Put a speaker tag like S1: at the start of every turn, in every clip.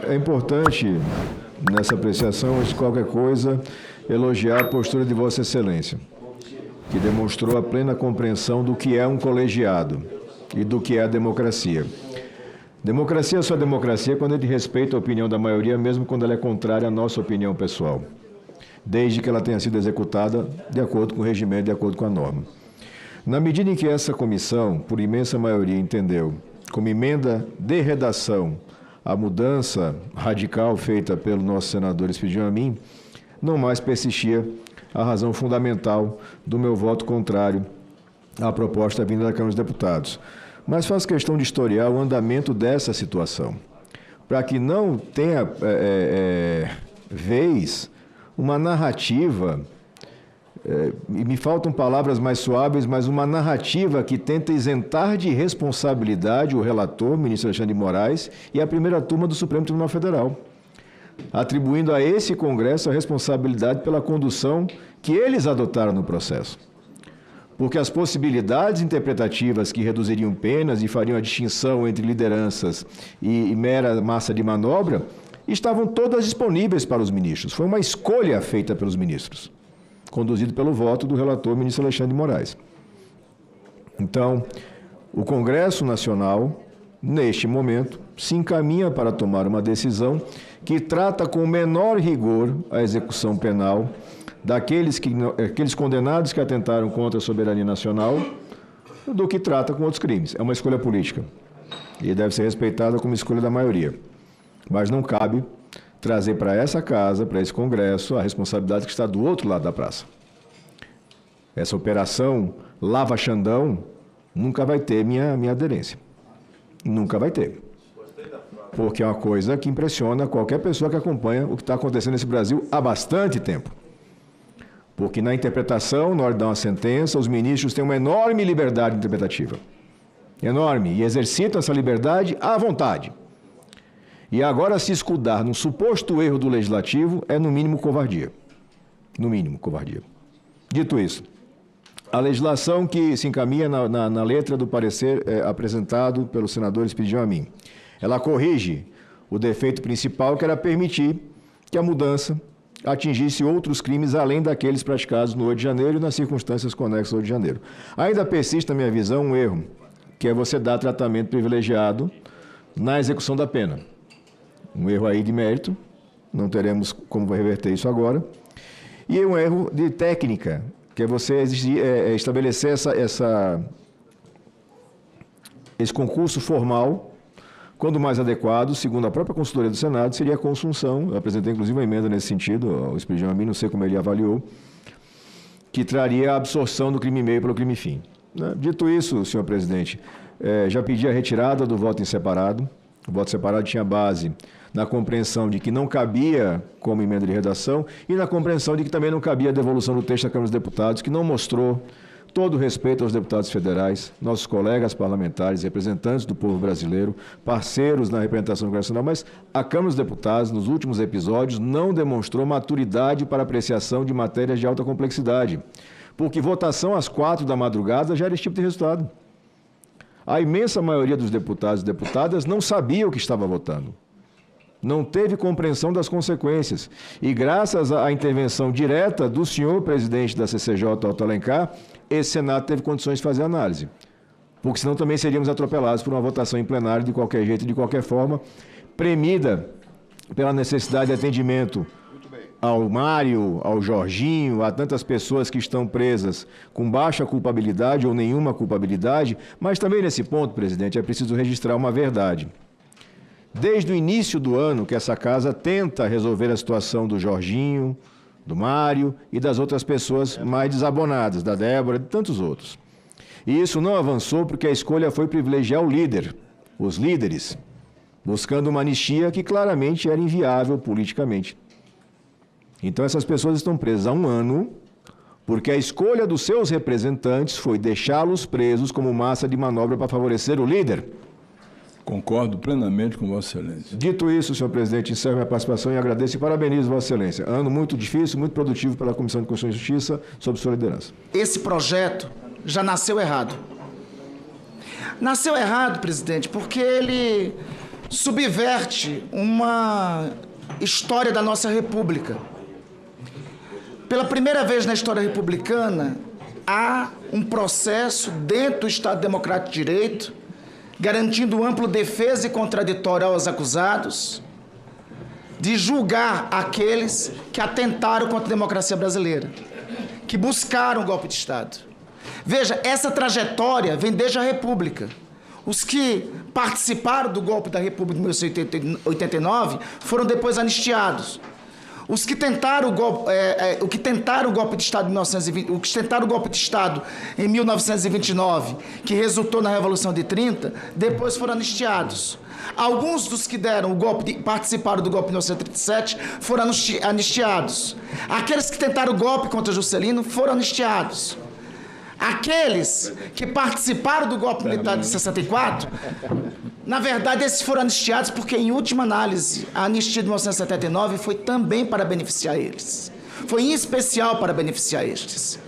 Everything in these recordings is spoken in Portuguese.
S1: É importante, nessa apreciação, antes de qualquer coisa, elogiar a postura de Vossa Excelência, que demonstrou a plena compreensão do que é um colegiado e do que é a democracia. Democracia é só democracia quando a gente respeita a opinião da maioria, mesmo quando ela é contrária à nossa opinião pessoal, desde que ela tenha sido executada de acordo com o regimento, de acordo com a norma. Na medida em que essa comissão, por imensa maioria, entendeu, como emenda de redação, a mudança radical feita pelo nosso senador Expedinho Amin, não mais persistia a razão fundamental do meu voto contrário à proposta vinda da Câmara dos Deputados. Mas faço questão de historiar o andamento dessa situação, para que não tenha vez uma narrativa, e me faltam palavras mais suaves, mas uma narrativa que tenta isentar de responsabilidade o relator, o ministro Alexandre de Moraes, e a primeira turma do Supremo Tribunal Federal, atribuindo a esse Congresso a responsabilidade pela condução que eles adotaram no processo. Porque as possibilidades interpretativas que reduziriam penas e fariam a distinção entre lideranças e mera massa de manobra estavam todas disponíveis para os ministros. Foi uma escolha feita pelos ministros, conduzido pelo voto do relator, ministro Alexandre de Moraes. Então, o Congresso Nacional, neste momento, se encaminha para tomar uma decisão que trata com o menor rigor a execução penal daqueles aqueles condenados que atentaram contra a soberania nacional do que trata com outros crimes. É uma escolha política e deve ser respeitada como escolha da maioria. Mas não cabe trazer para essa casa, para esse Congresso, a responsabilidade que está do outro lado da praça. Essa operação Lava Xandão nunca vai ter minha aderência. Nunca vai ter. Porque é uma coisa que impressiona qualquer pessoa que acompanha o que está acontecendo nesse Brasil há bastante tempo. Porque na interpretação, na hora de dar uma sentença, os ministros têm uma enorme liberdade interpretativa. Enorme. E exercitam essa liberdade à vontade. E agora se escudar num suposto erro do Legislativo é, no mínimo, covardia. No mínimo, covardia. Dito isso, a legislação que se encaminha na letra do parecer apresentado pelo senador Expedinho Amin, ela corrige o defeito principal, que era permitir que a mudança atingisse outros crimes além daqueles praticados no 8 de janeiro e nas circunstâncias conexas ao 8 de janeiro. Ainda persiste, na minha visão, um erro, que é você dar tratamento privilegiado na execução da pena. Um erro aí de mérito, não teremos como reverter isso agora. E um erro de técnica, que é você estabelecer esse concurso formal, quando mais adequado, segundo a própria consultoria do Senado, seria a consunção. Eu apresentei, inclusive, uma emenda nesse sentido, o Expedinho Amin, não sei como ele avaliou, que traria a absorção do crime meio pelo crime fim. Dito isso, senhor presidente, já pedi a retirada do voto em separado. O voto separado tinha base na compreensão de que não cabia como emenda de redação e na compreensão de que também não cabia a devolução do texto da Câmara dos Deputados, que não mostrou todo o respeito aos deputados federais, nossos colegas parlamentares, representantes do povo brasileiro, parceiros na representação congressional, mas a Câmara dos Deputados, nos últimos episódios, não demonstrou maturidade para apreciação de matérias de alta complexidade, porque votação às 4 da madrugada já era esse tipo de resultado. A imensa maioria dos deputados e deputadas não sabia o que estava votando. Não teve compreensão das consequências. E graças à intervenção direta do senhor presidente da CCJ, Otto Alencar, esse Senado teve condições de fazer análise. Porque senão também seríamos atropelados por uma votação em plenário de qualquer jeito, de qualquer forma, premida pela necessidade de atendimento ao Mário, ao Jorginho, a tantas pessoas que estão presas com baixa culpabilidade ou nenhuma culpabilidade, mas também nesse ponto, presidente, é preciso registrar uma verdade. Desde o início do ano que essa casa tenta resolver a situação do Jorginho, do Mário e das outras pessoas mais desabonadas, da Débora e de tantos outros. E isso não avançou porque a escolha foi privilegiar o líder, os líderes, buscando uma anistia que claramente era inviável politicamente. Então essas pessoas estão presas há um ano porque a escolha dos seus representantes foi deixá-los presos como massa de manobra para favorecer o líder.
S2: Concordo plenamente com Vossa Excelência.
S1: Dito isso, senhor presidente, encerro minha participação e agradeço e parabenizo Vossa Excelência. Ano muito difícil, muito produtivo pela Comissão de Constituição e Justiça, sob sua liderança.
S3: Esse projeto já nasceu errado. Nasceu errado, presidente, porque ele subverte uma história da nossa República. Pela primeira vez na história republicana, há um processo dentro do Estado Democrático de Direito, garantindo ampla defesa e contraditória aos acusados, de julgar aqueles que atentaram contra a democracia brasileira, que buscaram o golpe de Estado. Veja, essa trajetória vem desde a República. Os que participaram do golpe da República de 1989 foram depois anistiados. Os que tentaram o golpe de Estado em 1929, que resultou na Revolução de 30, depois foram anistiados. Alguns dos que participaram do golpe de 1937 foram anistiados. Aqueles que tentaram o golpe contra Juscelino foram anistiados. Aqueles que participaram do golpe militar de 64, na verdade, esses foram anistiados porque, em última análise, a anistia de 1979 foi também para beneficiar eles. Foi em especial para beneficiar estes.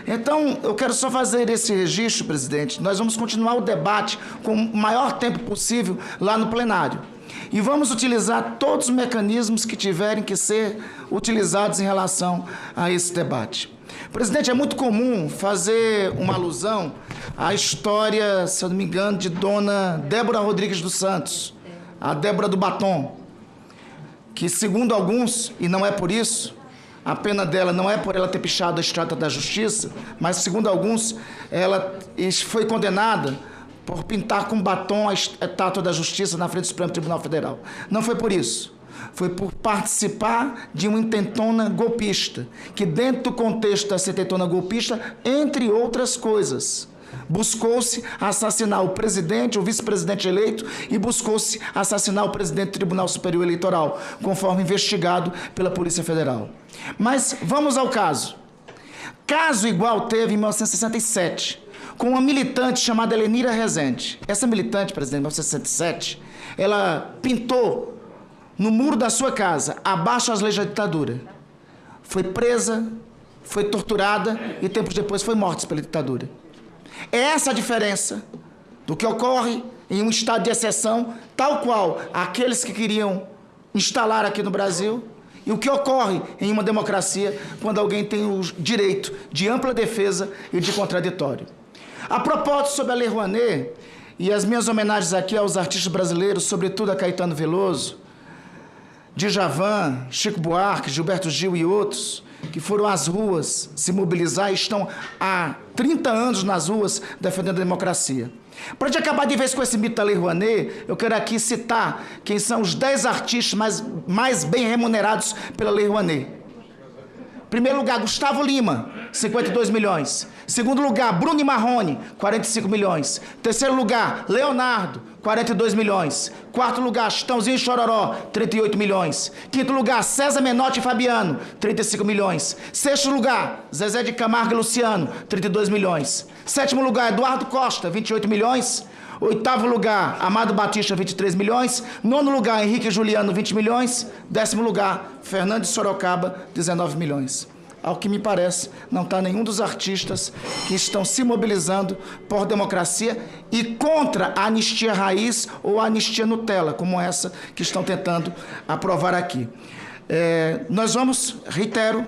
S3: Então, eu quero só fazer esse registro, presidente. Nós vamos continuar o debate com o maior tempo possível lá no plenário. E vamos utilizar todos os mecanismos que tiverem que ser utilizados em relação a esse debate. Presidente, é muito comum fazer uma alusão à história, se eu não me engano, de Dona Débora Rodrigues dos Santos, a Débora do Batom, que, segundo alguns, e não é por isso, a pena dela não é por ela ter pichado a Estátua da Justiça, mas, segundo alguns, ela foi condenada por pintar com batom a Estátua da Justiça na frente do Supremo Tribunal Federal. Não foi por isso. Foi por participar de uma intentona golpista, que dentro do contexto dessa intentona golpista, entre outras coisas, buscou-se assassinar o presidente, o vice-presidente eleito, e buscou-se assassinar o presidente do Tribunal Superior Eleitoral, conforme investigado pela Polícia Federal. Mas vamos ao caso. Caso igual teve em 1967, com uma militante chamada Helenira Rezende. Essa militante, presidente, em 1967, ela pintou no muro da sua casa, abaixo as leis da ditadura. Foi presa, foi torturada e tempos depois foi morta pela ditadura. É essa a diferença do que ocorre em um estado de exceção, tal qual aqueles que queriam instalar aqui no Brasil, e o que ocorre em uma democracia quando alguém tem o direito de ampla defesa e de contraditório. A propósito sobre a Lei Rouanet, e as minhas homenagens aqui aos artistas brasileiros, sobretudo a Caetano Veloso, Djavan, Chico Buarque, Gilberto Gil e outros, que foram às ruas se mobilizar e estão há 30 anos nas ruas defendendo a democracia. Para gente acabar de vez com esse mito da Lei Rouanet, eu quero aqui citar quem são os 10 artistas mais bem remunerados pela Lei Rouanet. Primeiro lugar, Gustavo Lima, 52 milhões. Segundo lugar, Bruno Marrone, 45 milhões. Terceiro lugar, Leonardo, 42 milhões. Quarto lugar, Chitãozinho Chororó, 38 milhões. Quinto lugar, César Menotti e Fabiano, 35 milhões. Sexto lugar, Zezé de Camargo e Luciano, 32 milhões. Sétimo lugar, Eduardo Costa, 28 milhões. Oitavo lugar, Amado Batista, 23 milhões. Nono lugar, Henrique Juliano, 20 milhões. Décimo lugar, Fernando de Sorocaba, 19 milhões. Ao que me parece, não está nenhum dos artistas que estão se mobilizando por democracia e contra a anistia raiz ou a anistia Nutella, como essa que estão tentando aprovar aqui. Nós vamos, reitero,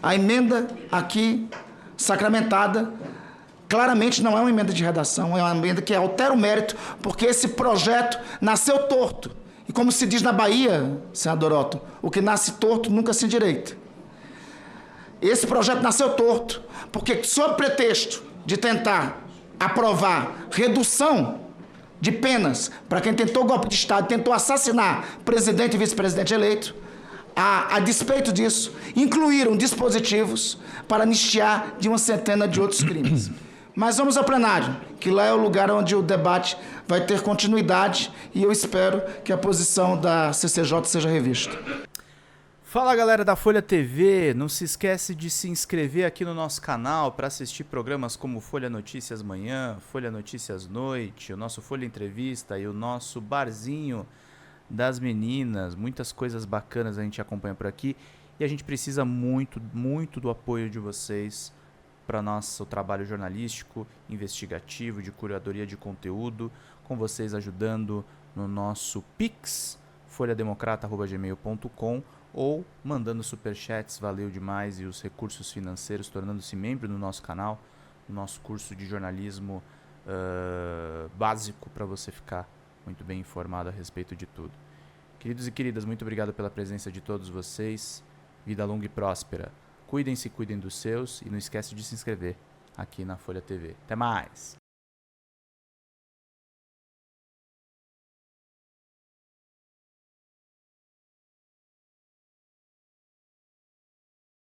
S3: a emenda aqui sacramentada, claramente não é uma emenda de redação, é uma emenda que altera o mérito, porque esse projeto nasceu torto. E como se diz na Bahia, senador Otto, o que nasce torto nunca se endireita. Esse projeto nasceu torto, porque sob pretexto de tentar aprovar redução de penas para quem tentou golpe de Estado, tentou assassinar presidente e vice-presidente eleito, a despeito disso, incluíram dispositivos para anistiar de uma centena de outros crimes. Mas vamos ao plenário, que lá é o lugar onde o debate vai ter continuidade e eu espero que a posição da CCJ seja revista.
S4: Fala galera da Folha TV, não se esquece de se inscrever aqui no nosso canal para assistir programas como Folha Notícias Manhã, Folha Notícias Noite, o nosso Folha Entrevista e o nosso Barzinho das Meninas. Muitas coisas bacanas a gente acompanha por aqui e a gente precisa muito, muito do apoio de vocês para nosso trabalho jornalístico, investigativo, de curadoria de conteúdo, com vocês ajudando no nosso Pix, folhademocrata@gmail.com, ou mandando superchats, valeu demais, e os recursos financeiros, tornando-se membro do nosso canal, no nosso curso de jornalismo básico, para você ficar muito bem informado a respeito de tudo. Queridos e queridas, muito obrigado pela presença de todos vocês. Vida longa e próspera. Cuidem-se, cuidem dos seus, e não esquece de se inscrever aqui na Folha TV. Até mais!